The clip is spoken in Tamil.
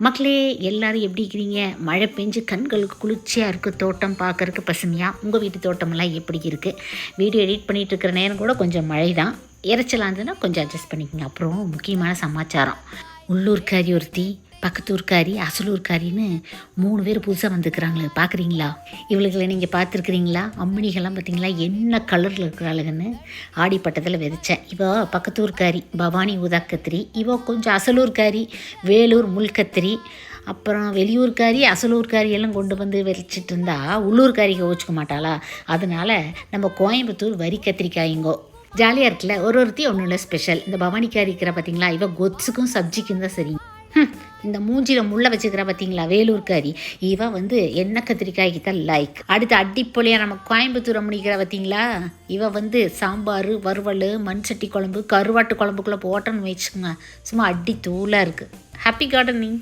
மக்களே எல்லாரும் எப்படி இருக்கிறீங்க? மழை பெஞ்சு கண்களுக்கு குளிர்ச்சியாக இருக்குது, தோட்டம் பார்க்கறக்கு பசுமையாக. உங்கள் வீட்டு தோட்டமெல்லாம் எப்படி இருக்குது? வீடியோ எடிட் பண்ணிகிட்டு இருக்கிற நேரம் கூட கொஞ்சம் மழை தான், இறைச்சலாக இருந்ததுன்னா கொஞ்சம் அட்ஜஸ்ட் பண்ணிக்கோங்க. அப்புறம் முக்கியமான சமாச்சாரம், உள்ளூர்காரி ஒருத்தி, பக்கத்தூர்காரி, அசலூர்காரின்னு 3 பேர் புதுசாக வந்துக்கிறாங்களே, பார்க்குறீங்களா? இவளுகளை நீங்கள் பார்த்துருக்குறீங்களா? அம்மினிகள்லாம் பார்த்தீங்களா என்ன கலரில் இருக்கிறாளுங்கன்னு? ஆடிப்பட்டத்தில் விதைச்சேன். இவோ பக்கத்தூர்காரி பவானி ஊதாக்கத்திரி, இவோ கொஞ்சம் அசலூர்காரி வேலூர் முள்கத்திரி, அப்புறம் வெளியூர்காரி அசலூர்காரி எல்லாம் கொண்டு வந்து வச்சுட்டு இருந்தா உள்ளூர்காரிக்கு ஓச்சுக்க மாட்டாளா? அதனால் நம்ம கோயம்புத்தூர் வரி கத்திரிக்காய்ங்கோ ஜாலியாக இருக்குல்ல. ஒருத்தி ஒன்றும் இல்லை ஸ்பெஷல். இந்த பவானிக்காரி இருக்கிற பார்த்தீங்களா, இவ கொத்ஸுக்கும் சப்ஜிக்கும் தான் சரி. இந்த மூஞ்சியில் முள்ள வச்சுக்கிறா பார்த்தீங்களா வேலூர்காரி, இவன் வந்து எண்ணெய் கத்திரிக்காய்க்கு தான் லைக். அடுத்து அடிப்பொலியாக நம்ம கோயம்புத்தூரை முடிக்கிற பார்த்தீங்களா, இவன் வந்து சாம்பார், வறுவல், மண் சட்டி குழம்பு, கருவாட்டு குழம்புக்குள்ளே போட்டோன்னு வச்சுக்கோங்க, சும்மா அடி தூளாக இருக்குது. Happy gardening.